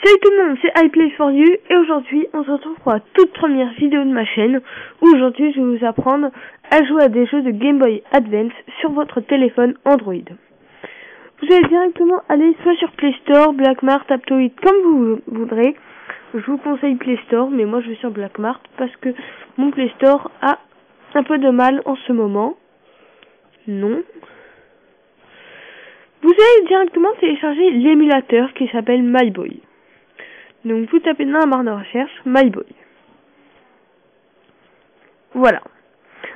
Salut tout le monde, c'est iPlay4You et aujourd'hui on se retrouve pour la toute première vidéo de ma chaîne où aujourd'hui je vais vous apprendre à jouer à des jeux de Game Boy Advance sur votre téléphone Android. Vous allez directement aller soit sur Play Store, Blackmart, Aptoid, comme vous voudrez. Je vous conseille Play Store, mais moi je vais sur Blackmart parce que mon Play Store a un peu de mal en ce moment. Non. Vous allez directement télécharger l'émulateur qui s'appelle MyBoy. Donc vous tapez dans la barre de recherche MyBoy. Voilà.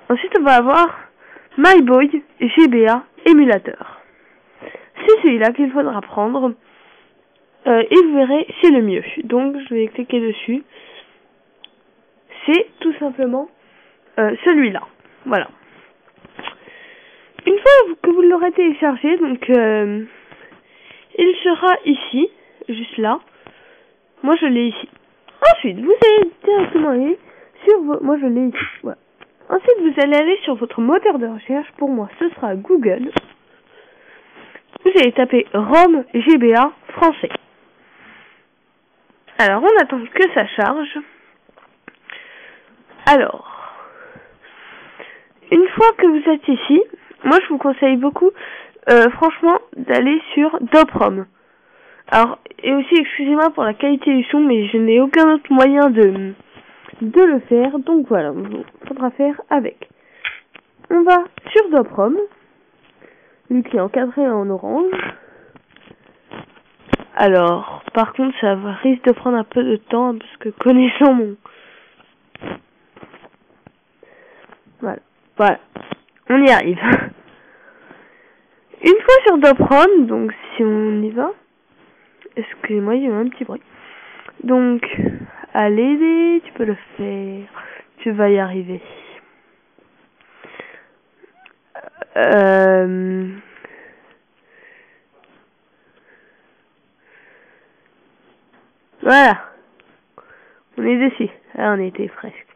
Ensuite on va avoir MyBoy GBA émulateur. C'est celui-là qu'il faudra prendre. Et vous verrez, c'est le mieux. Donc je vais cliquer dessus. C'est tout simplement celui-là. Voilà. Une fois que vous l'aurez téléchargé, donc il sera ici, juste là. Moi je l'ai ici. Ensuite, vous allez directement aller sur moi je l'ai ici. Voilà. Ensuite, vous allez aller sur votre moteur de recherche. Pour moi, ce sera Google. Vous allez taper ROM GBA français. Alors, on attend que ça charge. Alors, une fois que vous êtes ici, moi je vous conseille beaucoup, franchement, d'aller sur DOPROM. Alors, et aussi, excusez-moi pour la qualité du son, mais je n'ai aucun autre moyen de le faire. Donc voilà, il faudra faire avec. On va sur DOPROM, lui qui est encadré en orange. Alors, par contre, ça risque de prendre un peu de temps, parce que connaissant mon... Voilà, on y arrive. Une fois sur DOPROM, donc si on y va... Excusez-moi, il y a eu un petit bruit. Donc, allez, tu peux le faire. Tu vas y arriver. Voilà. On est dessus. Ah, on était presque.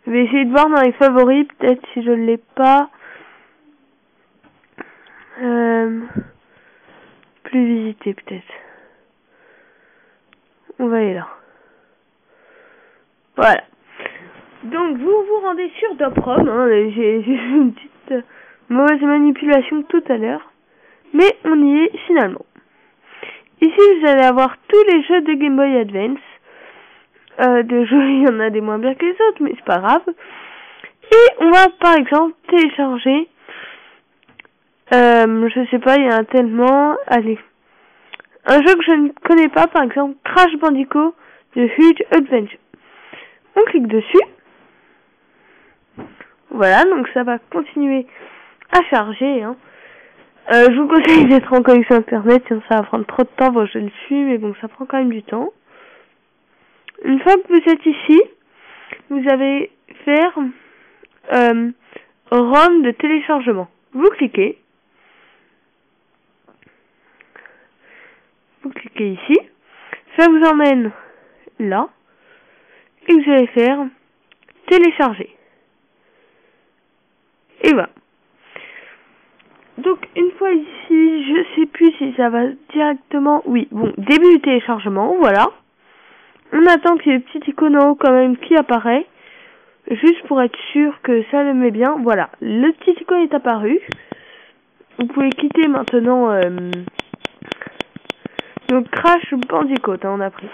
Je vais essayer de voir dans les favoris, peut-être si je ne l'ai pas. Plus visité peut-être. On va aller là. Voilà. Donc vous vous rendez sur DOPROM. Hein, j'ai fait une petite mauvaise manipulation tout à l'heure. Mais on y est finalement. Ici vous allez avoir tous les jeux de Game Boy Advance. De jeux, il y en a des moins bien que les autres, mais c'est pas grave. Et on va par exemple télécharger... je sais pas, il y en a tellement. Allez. Un jeu que je ne connais pas, par exemple, Crash Bandicoot de Huge Adventure. On clique dessus. Voilà, donc ça va continuer à charger. Hein. Je vous conseille d'être en connexion internet, sinon ça va prendre trop de temps. Bon, je le suis, mais bon, ça prend quand même du temps. Une fois que vous êtes ici, vous allez faire ROM de téléchargement. Vous cliquez. Vous cliquez ici, ça vous emmène là, et vous allez faire télécharger. Et voilà. Donc une fois ici, je sais plus si ça va directement, oui, bon, début du téléchargement, voilà. On attend qu'il y ait le petit icône en haut quand même qui apparaît, juste pour être sûr que ça le met bien, voilà. Le petit icône est apparu. Vous pouvez quitter maintenant... Donc Crash Bandicoot, hein, on a pris.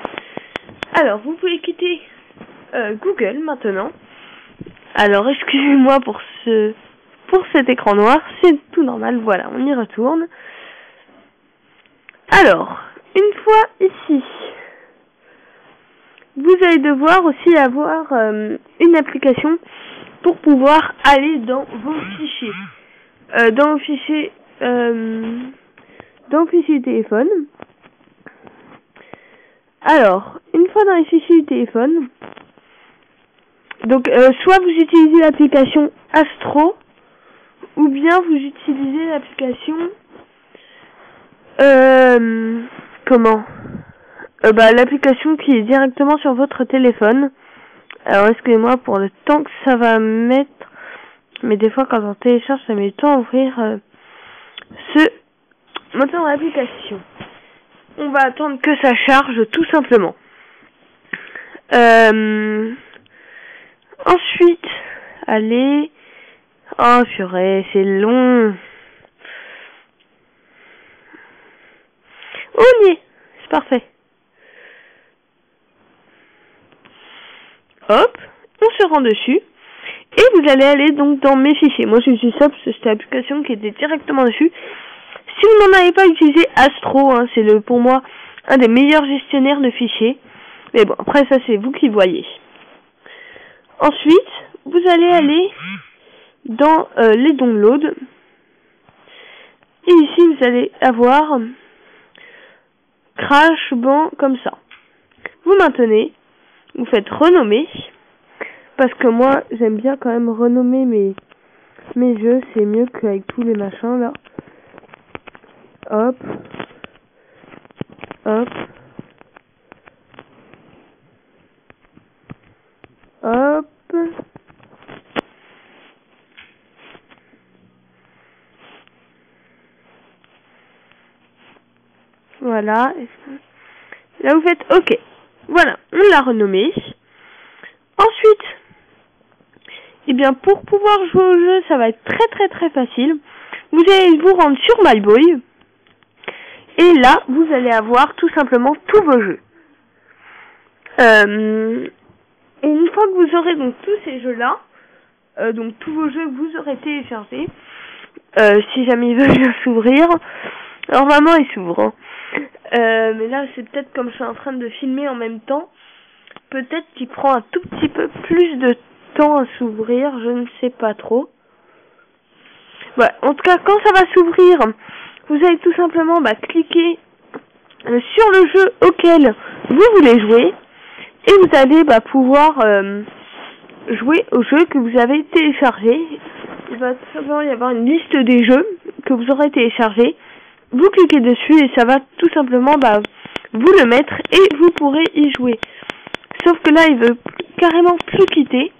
Alors, vous pouvez quitter Google maintenant. Alors, excusez-moi pour cet écran noir, c'est tout normal, voilà, on y retourne. Alors, une fois ici, vous allez devoir aussi avoir une application pour pouvoir aller dans vos fichiers. Dans vos fichiers téléphone. Alors, une fois dans les fichiers du téléphone, donc soit vous utilisez l'application Astro, ou bien vous utilisez l'application l'application qui est directement sur votre téléphone. Alors excusez-moi pour le temps que ça va mettre, mais des fois quand on télécharge ça met du temps à ouvrir ce maintenant l'application. On va attendre que ça charge tout simplement. Ensuite, allez. Oh purée, c'est long. On y est, c'est parfait. Hop, on se rend dessus. Et vous allez aller donc dans mes fichiers. Moi j'utilise ça parce que c'était l'application qui était directement dessus. Si vous n'en avez pas utilisé Astro, hein, c'est pour moi un des meilleurs gestionnaires de fichiers. Mais bon, après ça c'est vous qui voyez. Ensuite, vous allez aller dans les downloads. Et ici vous allez avoir Crash Ban comme ça. Vous maintenez, vous faites renommer. Parce que moi, j'aime bien quand même renommer mes jeux. C'est mieux qu'avec tous les machins, là. Hop. Hop. Hop. Voilà. Là, vous faites OK. Voilà, on l'a renommé. Ensuite, eh bien, pour pouvoir jouer au jeu, ça va être très facile. Vous allez vous rendre sur My Boy. Et là, vous allez avoir tout simplement tous vos jeux. Et une fois que vous aurez donc tous ces jeux-là, donc tous vos jeux que vous aurez téléchargés, si jamais ils veulent bien s'ouvrir, alors vraiment ils s'ouvrent. Hein. Mais là, c'est peut-être comme je suis en train de filmer en même temps, peut-être qu'il prend un tout petit peu plus de temps à s'ouvrir, je ne sais pas trop. Ouais, en tout cas, quand ça va s'ouvrir, vous allez tout simplement cliquer sur le jeu auquel vous voulez jouer et vous allez pouvoir jouer au jeu que vous avez téléchargé. Il va tout simplement y avoir une liste des jeux que vous aurez téléchargés. Vous cliquez dessus et ça va tout simplement vous le mettre et vous pourrez y jouer. Sauf que là, il veut carrément plus quitter.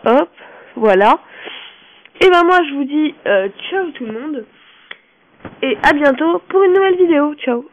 Hop, voilà. Et moi, je vous dis ciao tout le monde. Et à bientôt pour une nouvelle vidéo. Ciao.